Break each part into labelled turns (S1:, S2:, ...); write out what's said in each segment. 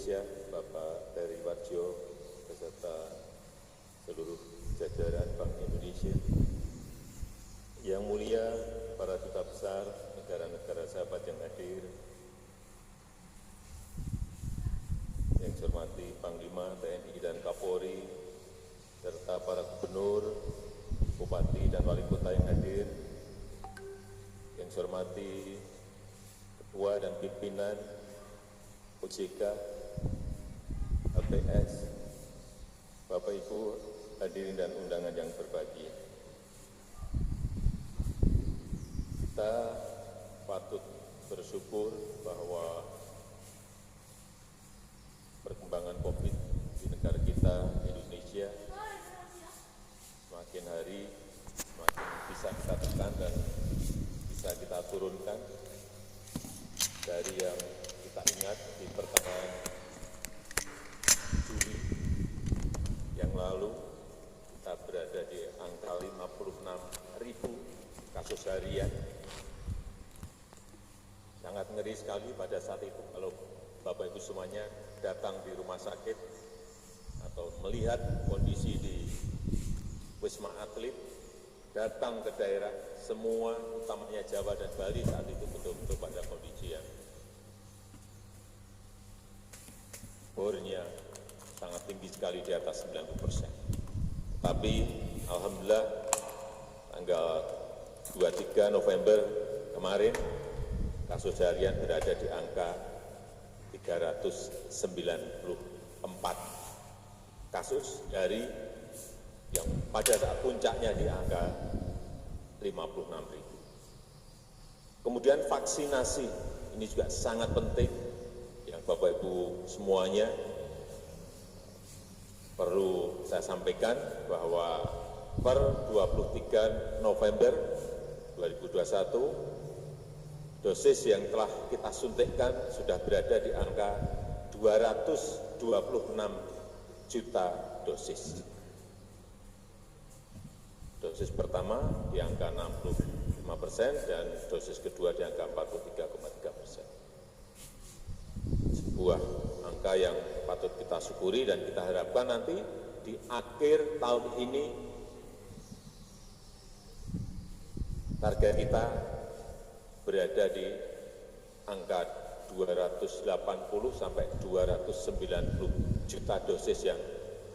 S1: Indonesia, Bapak Peri Warjo, beserta seluruh jajaran Bank Indonesia. Yang mulia para duta besar negara-negara sahabat yang hadir, yang saya hormati Panglima TNI dan Kapolri, serta para gubernur, bupati, dan wali kota yang hadir, yang saya hormati Ketua dan pimpinan OJK, LPS, Bapak Ibu hadirin dan undangan yang berbahagia. Kita patut bersyukur bahwa perkembangan COVID di negara kita, Indonesia, semakin hari semakin bisa kita tekan dan bisa kita turunkan dari yang kita ingat di pertengahan Juli yang lalu kita berada di angka 56.000 kasus harian. Sangat ngeri sekali pada saat itu kalau Bapak Ibu semuanya datang di rumah sakit atau melihat kondisi di Wisma Atlet, datang ke daerah semua, utamanya Jawa dan Bali saat itu betul-betul pada kondisi yang bornya sangat tinggi sekali di atas 90%. Tapi alhamdulillah tanggal 23 November kemarin kasus harian berada di angka 394 kasus dari yang pada saat puncaknya di angka 56.000. Kemudian vaksinasi ini juga sangat penting yang Bapak Ibu semuanya perlu saya sampaikan bahwa per 23 November 2021 dosis yang telah kita suntikkan sudah berada di angka 226 juta dosis. Dosis pertama di angka 65% dan dosis kedua di angka 43,3%. Sebuah angka yang patut kita syukuri dan kita harapkan nanti di akhir tahun ini target kita berada di angka 280 sampai 290 juta dosis yang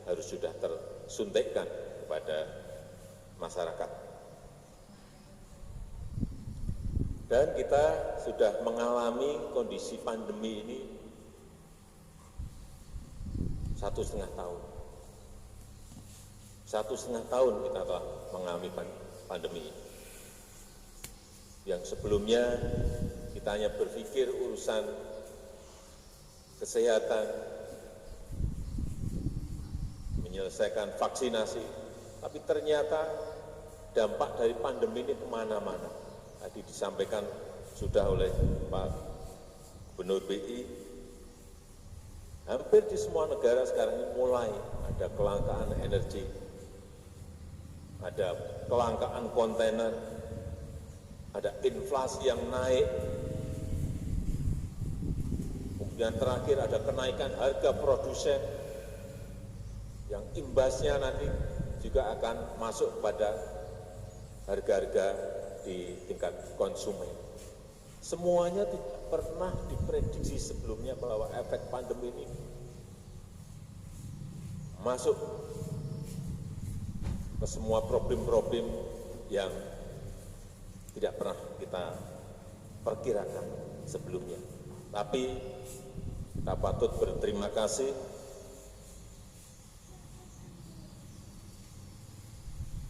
S1: harus sudah tersuntikkan kepada masyarakat. Dan kita sudah mengalami kondisi pandemi ini 1,5 tahun. 1,5 tahun kita telah mengalami pandemi ini. Yang sebelumnya kita hanya berpikir urusan kesehatan, menyelesaikan vaksinasi, tapi ternyata dampak dari pandemi ini kemana-mana. Tadi disampaikan sudah oleh Pak Gubernur BI, hampir di semua negara sekarang ini mulai ada kelangkaan energi, ada kelangkaan kontainer, ada inflasi yang naik, kemudian terakhir ada kenaikan harga produsen yang imbasnya nanti juga akan masuk pada harga-harga di tingkat konsumen. Semuanya tidak pernah diprediksi sebelumnya bahwa efek pandemi ini masuk ke semua problem-problem yang tidak pernah kita perkirakan sebelumnya. Tapi kita patut berterima kasih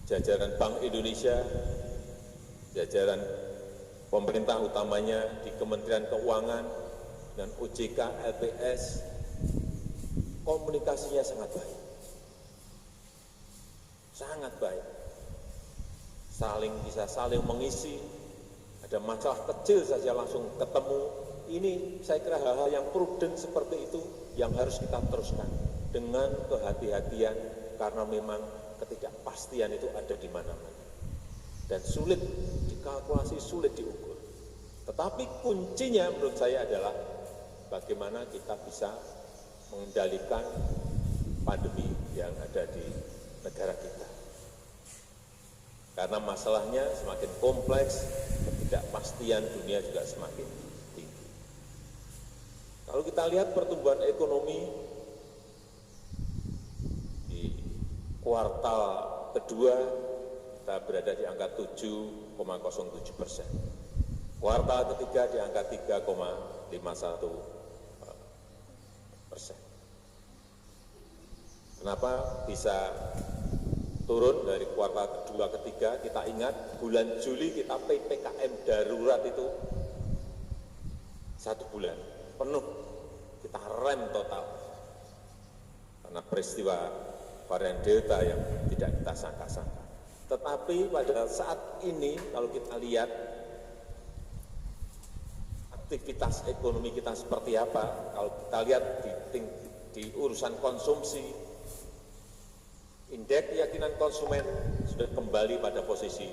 S1: jajaran Bank Indonesia, jajaran pemerintah utamanya di Kementerian Keuangan dan OJK, LPS, komunikasinya sangat baik. Sangat baik. Bisa saling mengisi, ada masalah kecil saja langsung ketemu. Ini saya kira hal-hal yang prudent seperti itu yang harus kita teruskan dengan kehati-hatian karena memang ketidakpastian itu ada di mana-mana dan sulit dikalkulasi, sulit diukur. Tetapi kuncinya menurut saya adalah bagaimana kita bisa mengendalikan pandemi yang ada di negara kita. Karena masalahnya semakin kompleks, ketidakpastian dunia juga semakin tinggi. Kalau kita lihat pertumbuhan ekonomi di kuartal kedua, kita berada di angka 7,07%. Kuartal ketiga di angka 3,51%. Kenapa bisa turun dari kuartal kedua ketiga? Kita ingat bulan Juli kita PPKM darurat itu 1 bulan penuh, kita rem total karena peristiwa varian Delta yang tidak kita sangka-sangka. Tetapi pada saat ini kalau kita lihat aktivitas ekonomi kita seperti apa, kalau kita lihat di urusan konsumsi, indeks keyakinan konsumen sudah kembali pada posisi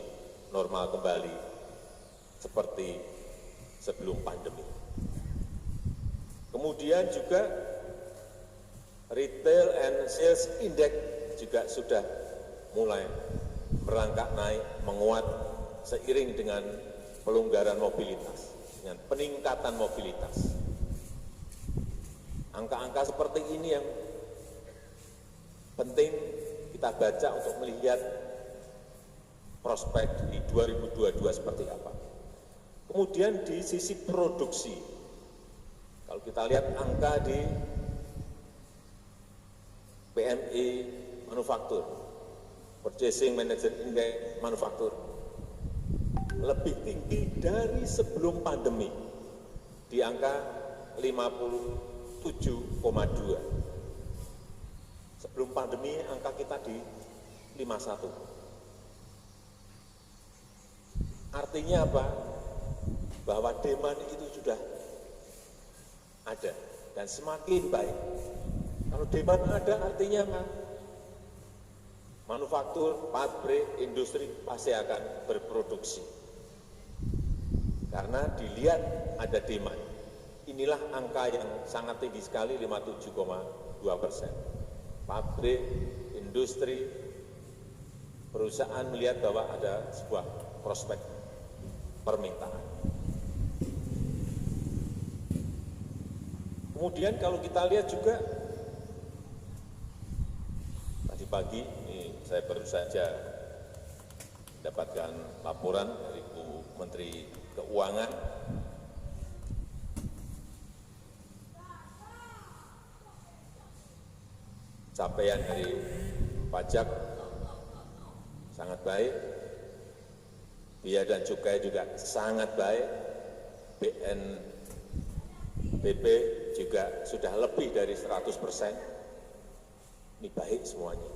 S1: normal kembali seperti sebelum pandemi. Kemudian juga retail and sales index juga sudah mulai merangkak naik, menguat seiring dengan pelonggaran mobilitas, dengan peningkatan mobilitas. Angka-angka seperti ini yang penting kita baca untuk melihat prospek di 2022 seperti apa. Kemudian di sisi produksi, kalau kita lihat angka di PMI manufaktur, Purchasing Manager Index manufaktur, lebih tinggi dari sebelum pandemi, di angka 57,2. Sebelum pandemi angka kita di 51. Artinya apa? Bahwa demand itu sudah ada dan semakin baik. Kalau demand ada artinya apa? Manufaktur, pabrik, industri pasti akan berproduksi. Karena dilihat ada demand. Inilah angka yang sangat tinggi sekali, 57,2%. Pabrik, industri, perusahaan melihat bahwa ada sebuah prospek permintaan. Kemudian kalau kita lihat juga, tadi pagi ini saya baru saja mendapatkan laporan dari Bu Menteri Keuangan, capaian dari pajak sangat baik, biaya dan cukai juga sangat baik, BNPB juga sudah lebih dari 100%, ini baik semuanya.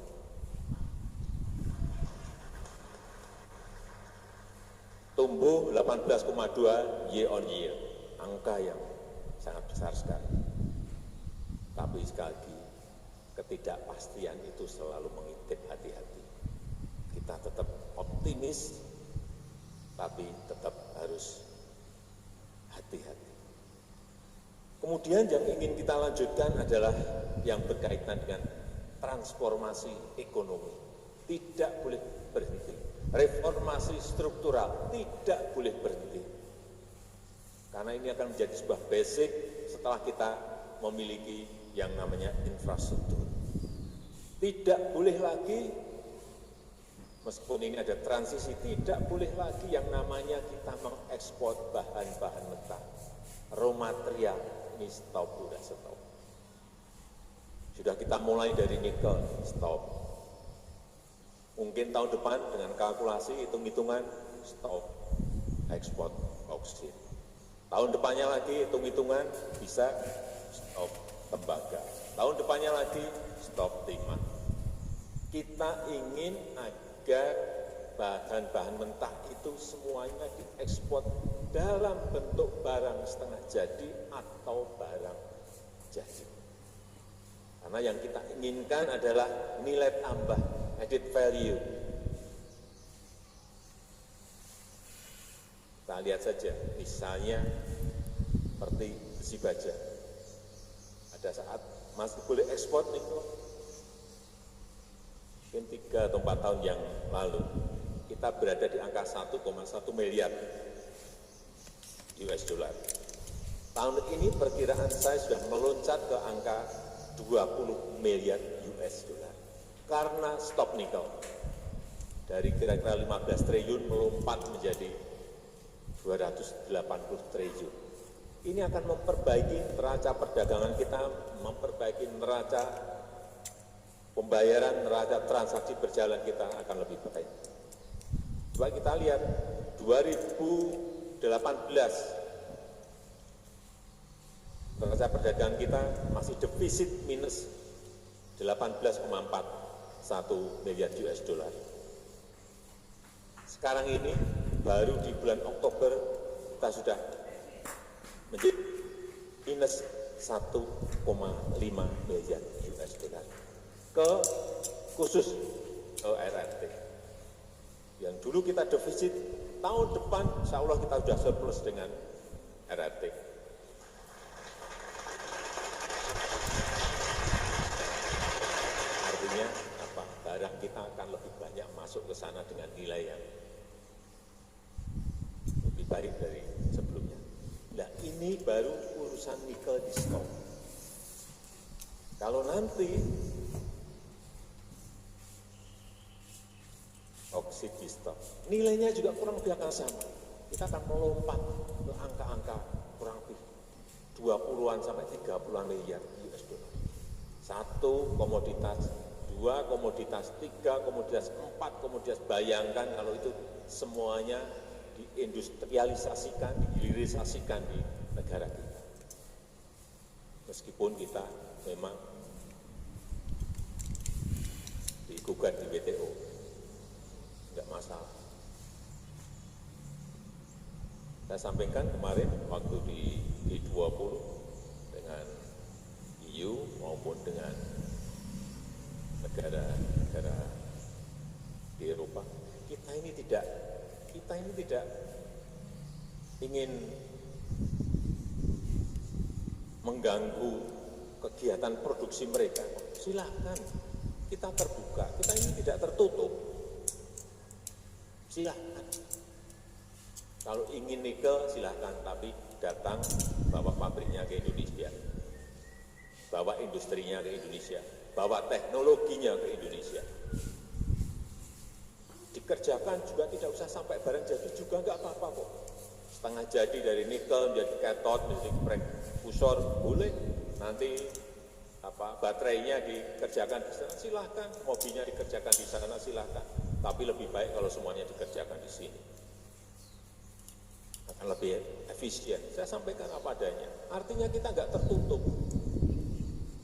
S1: Tumbuh 18,2 year on year, angka yang sangat besar sekali. Tapi sekali lagi, ketidakpastian itu selalu mengintip hati-hati. Kita tetap optimis, tapi tetap harus hati-hati. Kemudian yang ingin kita lanjutkan adalah yang berkaitan dengan transformasi ekonomi. Tidak boleh berhenti. Reformasi struktural tidak boleh berhenti. Karena ini akan menjadi sebuah basic setelah kita memiliki yang namanya infrastruktur. Tidak boleh lagi, meskipun ini ada transisi, tidak boleh lagi yang namanya kita mengekspor bahan-bahan mentah. Raw material ini stop, sudah stop. Sudah kita mulai dari nikel, stop. Mungkin tahun depan dengan kalkulasi, hitung-hitungan, stop ekspor bauksit. Tahun depannya lagi, hitung-hitungan, bisa stop tembaga. Tahun depannya lagi, stop timah. Kita ingin agar bahan-bahan mentah itu semuanya diekspor dalam bentuk barang setengah jadi atau barang jadi. Karena yang kita inginkan adalah nilai tambah, added value. Kita lihat saja, misalnya seperti besi baja. pada saat masih boleh ekspor nikel, mungkin 3 atau 4 tahun yang lalu, kita berada di angka 1,1 miliar US dollar. Tahun ini perkiraan saya sudah meloncat ke angka 20 miliar US dollar karena stop nikel. Dari kira-kira 15 triliun melompat menjadi 280 triliun. Ini akan memperbaiki neraca perdagangan kita, memperbaiki neraca pembayaran, neraca transaksi berjalan kita akan lebih baik. Coba kita lihat 2018 neraca perdagangan kita masih defisit minus 18,41 miliar US dollar. Sekarang ini baru di bulan Oktober kita sudah menjadi minus 1,5 miliar US dollar khusus ke RRT. Yang dulu kita defisit, tahun depan insya Allah kita sudah surplus dengan RRT. Artinya apa? Barang kita akan lebih banyak masuk ke sana dengan nilai yang lebih baik dari sebelumnya. Nah, ini baru urusan nikel di stop. Kalau nanti oksid di stop, nilainya juga kurang lebih akan sama. Kita akan melompat ke angka-angka kurang lebih 20-an sampai 30-an miliar US dollar. 1 komoditas, 2 komoditas, 3 komoditas, 4 komoditas. Bayangkan kalau itu semuanya diindustrialisasikan, dihilirisasikan di negara kita. Meskipun kita memang digugat di WTO, tidak masalah. Saya sampaikan kemarin waktu di G20 dengan EU maupun dengan negara-negara di Eropa, kita ini tidak ingin mengganggu kegiatan produksi mereka. Silakan, kita terbuka, kita ini tidak tertutup. Silakan. Kalau ingin nikel silakan, tapi datang bawa pabriknya ke Indonesia, bawa industrinya ke Indonesia, bawa teknologinya ke Indonesia. Dikerjakan juga tidak usah sampai barang jadi juga nggak apa-apa kok. Setengah jadi dari nikel menjadi katot, menjadi prekursor boleh. Nanti baterainya dikerjakan di sana silahkan, mobilnya dikerjakan di sana silahkan. Tapi lebih baik kalau semuanya dikerjakan di sini. Akan lebih efisien. Saya sampaikan apa adanya. Artinya kita nggak tertutup.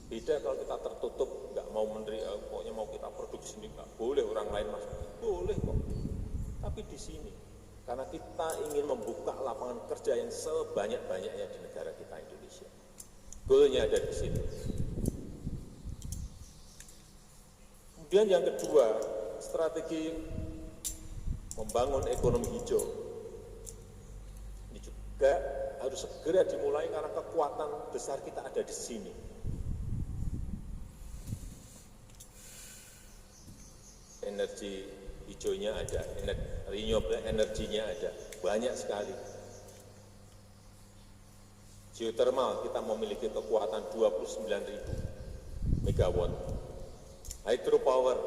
S1: Beda kalau kita tertutup, nggak mau pokoknya mau kita produksi sendiri, nggak boleh orang lain masuk. Boleh kok. Tapi di sini, karena kita ingin membuka lapangan kerja yang sebanyak-banyaknya di negara kita Indonesia. Goalnya ada di sini. Kemudian yang kedua, strategi membangun ekonomi hijau. Ini juga harus segera dimulai karena kekuatan besar kita ada di sini. Energi hijaunya ada, renewable energinya ada, banyak sekali. Geothermal kita memiliki kekuatan 29.000 megawatt. Hydropower,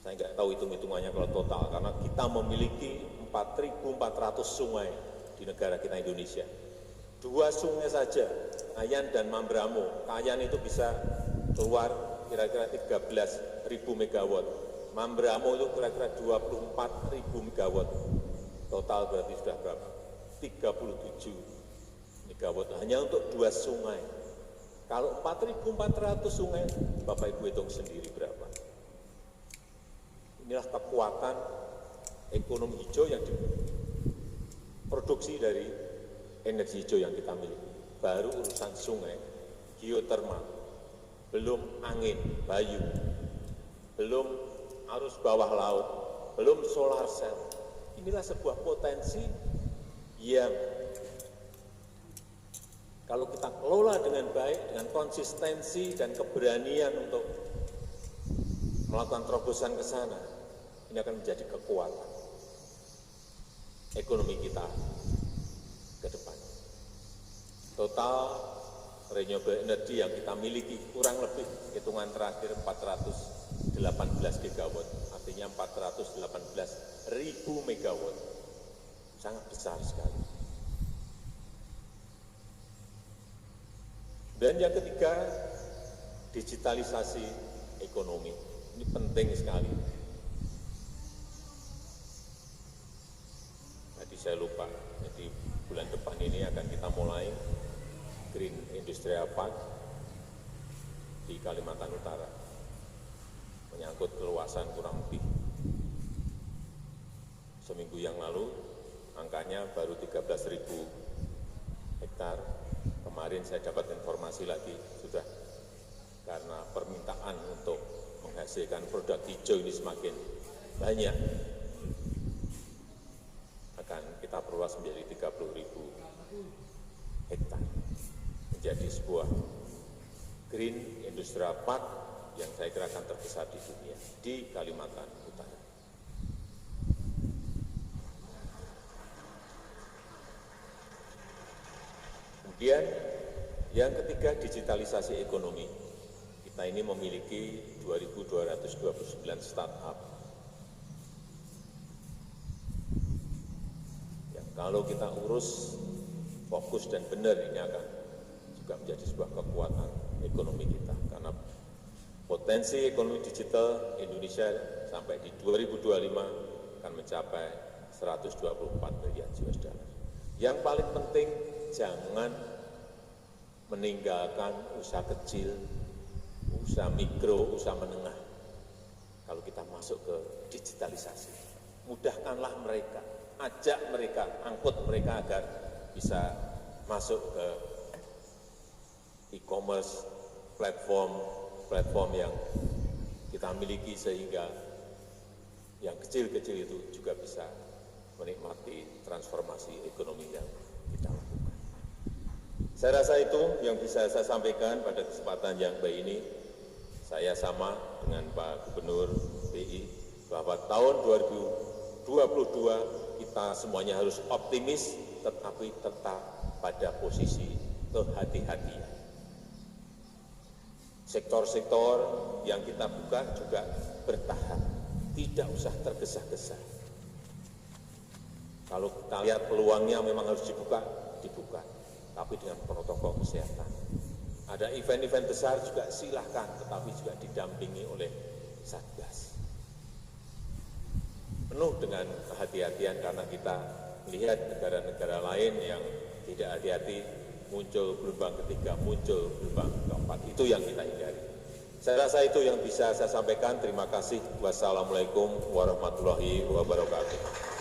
S1: saya nggak tahu hitung-hitungannya kalau total, karena kita memiliki 4.400 sungai di negara kita Indonesia. 2 sungai saja, Kayan dan Mambramo. Kayan itu bisa keluar kira-kira 13.000 megawatt. Mambramo itu kira-kira 24.000 megawatt. Total berarti sudah berapa? 37 megawatt hanya untuk 2 sungai. Kalau 4.400 sungai, Bapak Ibu hitung sendiri berapa. Inilah kekuatan ekonomi hijau yang diproduksi dari energi hijau yang kita miliki. Baru urusan sungai, geothermal, belum angin, bayu, belum arus bawah laut, belum solar cell. Inilah sebuah potensi yang Kalau kita kelola dengan baik, dengan konsistensi dan keberanian untuk melakukan terobosan ke sana, ini akan menjadi kekuatan ekonomi kita ke depan. Total renewable energy yang kita miliki kurang lebih hitungan terakhir 418 gigawatt, artinya 418.000 megawatt, sangat besar sekali. Dan yang ketiga, digitalisasi ekonomi. Ini penting sekali. Tadi saya lupa, jadi bulan depan ini akan kita mulai Green Industrial Park di Kalimantan Utara, menyangkut keluasan kurang lebih. Seminggu yang lalu, angkanya baru 13.000 hektar. Kemarin saya dapat informasi lagi, sudah karena permintaan untuk menghasilkan produk hijau ini semakin banyak, akan kita perluas menjadi 30.000 hektar, menjadi sebuah Green Industrial Park yang saya kira akan terbesar di dunia, di Kalimantan Utara. Kemudian yang ketiga, digitalisasi ekonomi. Kita ini memiliki 2.229 startup yang kalau kita urus fokus dan benar, ini akan juga menjadi sebuah kekuatan ekonomi kita, karena potensi ekonomi digital Indonesia sampai di 2025 akan mencapai 124 miliar US dollar. Yang paling penting, jangan meninggalkan usaha kecil, usaha mikro, usaha menengah. Kalau kita masuk ke digitalisasi, mudahkanlah mereka, ajak mereka, angkut mereka agar bisa masuk ke e-commerce, platform yang kita miliki, sehingga yang kecil-kecil itu juga bisa menikmati transformasi ekonomi yang kita lakukan. Saya rasa itu yang bisa saya sampaikan pada kesempatan yang baik ini. Saya sama dengan Pak Gubernur BI bahwa tahun 2022 kita semuanya harus optimis, tetapi tetap pada posisi kehati-hatian. Sektor-sektor yang kita buka juga bertahap, tidak usah tergesa-gesa. Kalau kita lihat peluangnya memang harus dibuka, tapi dengan protokol kesehatan. Ada event-event besar juga silahkan, tetapi juga didampingi oleh Satgas. Penuh dengan kehati-hatian, karena kita melihat negara-negara lain yang tidak hati-hati, muncul gelombang ketiga, muncul gelombang keempat. Itu yang kita hindari. Saya rasa itu yang bisa saya sampaikan. Terima kasih. Wassalamualaikum warahmatullahi wabarakatuh.